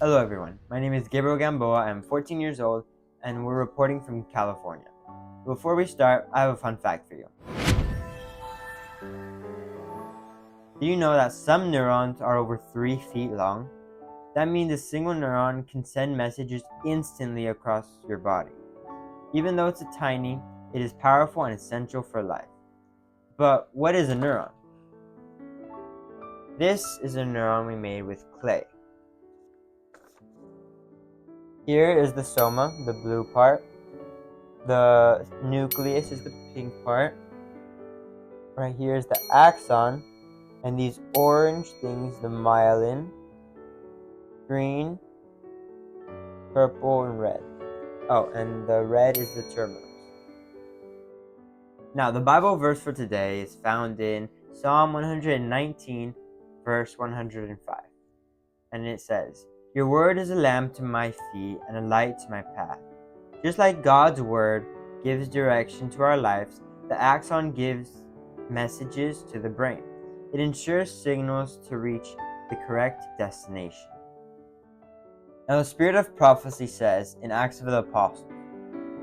Hello everyone, my name is Gabriel Gamboa, I'm 14 years old, and we're reporting from California. Before we start, I have a fun fact for you. Do you know that some neurons are over 3 feet long? That means a single neuron can send messages instantly across your body. Even though it's tiny, it is powerful and essential for life. But what is a neuron? This is a neuron we made with clay. Here is the soma, the blue part. The nucleus is the pink part. Right here is the axon, and these orange things, the myelin, green, purple, and red. Oh, and the red is the terminals. Now, the Bible verse for today is found in Psalm 119, verse 105. And it says, "Your word is a lamp to my feet and a light to my path." Just like God's word gives direction to our lives, the axon gives messages to the brain. It ensures signals to reach the correct destination. Now, the spirit of prophecy says in Acts of the Apostles,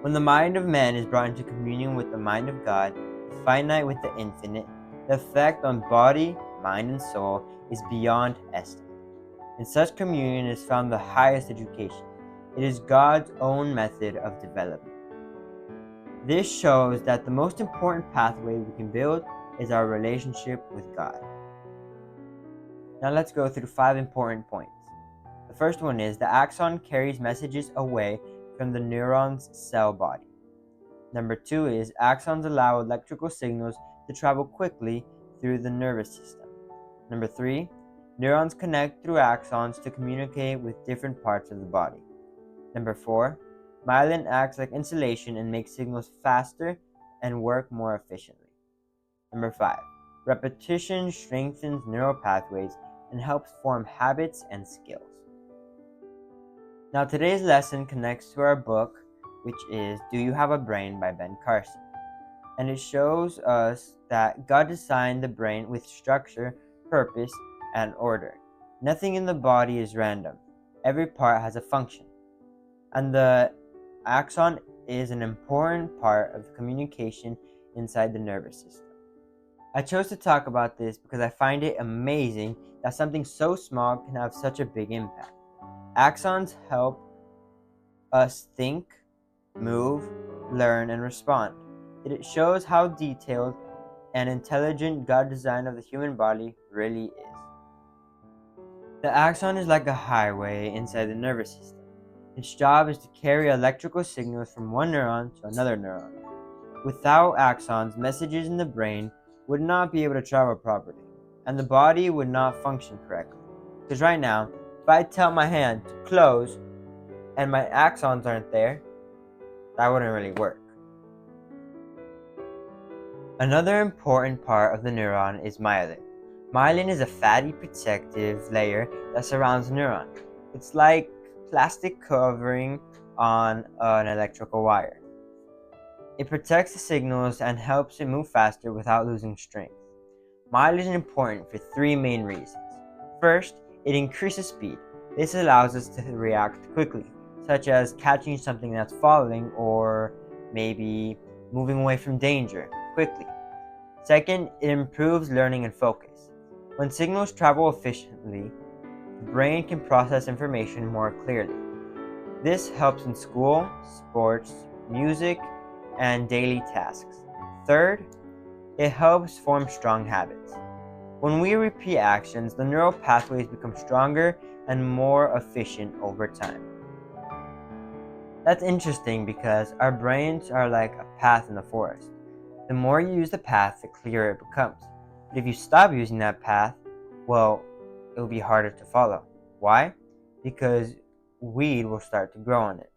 when the mind of man is brought into communion with the mind of God, the finite with the infinite, the effect on body, mind, and soul is beyond estimate. In such communion is found the highest education. It is God's own method of development. This shows that the most important pathway we can build is our relationship with God. Now let's go through 5 important points. The first one is the axon carries messages away from the neuron's cell body. Number 2 is axons allow electrical signals to travel quickly through the nervous system. Number 3, neurons connect through axons to communicate with different parts of the body. Number 4, myelin acts like insulation and makes signals faster and work more efficiently. Number 5, repetition strengthens neural pathways and helps form habits and skills. Now today's lesson connects to our book, which is Do You Have a Brain by Ben Carson. And it shows us that God designed the brain with structure, purpose, and order. Nothing in the body is random. Every part has a function. And the axon is an important part of the communication inside the nervous system. I chose to talk about this because I find it amazing that something so small can have such a big impact. Axons help us think, move, learn, and respond. It shows how detailed and intelligent God's design of the human body really is. The axon is like a highway inside the nervous system. Its job is to carry electrical signals from one neuron to another neuron. Without axons, messages in the brain would not be able to travel properly, and the body would not function correctly. Because right now, if I tell my hand to close and my axons aren't there, that wouldn't really work. Another important part of the neuron is myelin. Myelin is a fatty protective layer that surrounds the neuron. It's like plastic covering on an electrical wire. It protects the signals and helps it move faster without losing strength. Myelin is important for 3 main reasons. First, it increases speed. This allows us to react quickly, such as catching something that's falling or maybe moving away from danger quickly. Second, it improves learning and focus. When signals travel efficiently, the brain can process information more clearly. This helps in school, sports, music, and daily tasks. Third, it helps form strong habits. When we repeat actions, the neural pathways become stronger and more efficient over time. That's interesting because our brains are like a path in the forest. The more you use the path, the clearer it becomes. But if you stop using that path, well, it will be harder to follow. Why? Because weed will start to grow on it.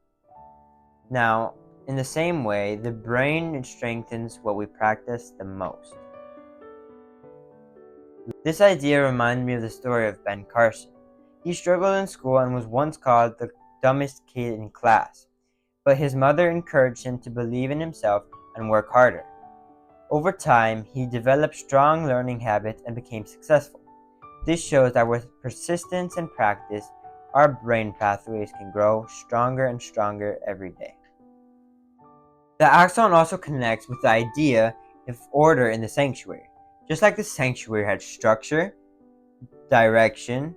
Now, in the same way, the brain strengthens what we practice the most. This idea reminded me of the story of Ben Carson. He struggled in school and was once called the dumbest kid in class, but his mother encouraged him to believe in himself and work harder. Over time, he developed strong learning habits and became successful. This shows that with persistence and practice, our brain pathways can grow stronger and stronger every day. The axon also connects with the idea of order in the sanctuary. Just like the sanctuary had structure, direction,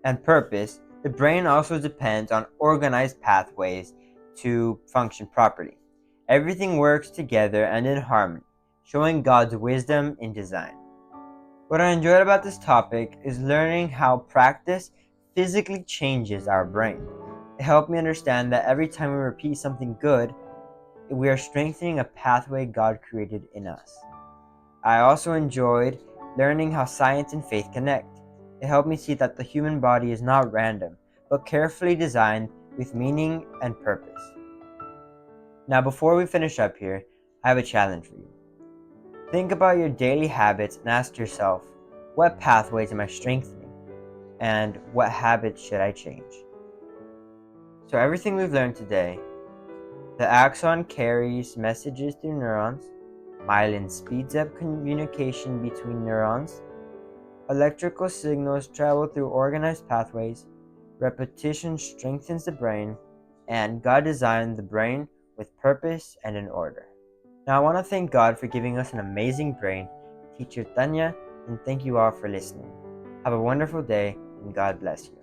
and purpose, the brain also depends on organized pathways to function properly. Everything works together and in harmony, showing God's wisdom in design. What I enjoyed about this topic is learning how practice physically changes our brain. It helped me understand that every time we repeat something good, we are strengthening a pathway God created in us. I also enjoyed learning how science and faith connect. It helped me see that the human body is not random, but carefully designed with meaning and purpose. Now, before we finish up here, I have a challenge for you. Think about your daily habits and ask yourself, what pathways am I strengthening? And what habits should I change? So everything we've learned today, the axon carries messages through neurons, myelin speeds up communication between neurons, electrical signals travel through organized pathways, repetition strengthens the brain, and God designed the brain with purpose and in order. Now I want to thank God for giving us an amazing brain, Teacher Tanya, and thank you all for listening. Have a wonderful day, and God bless you.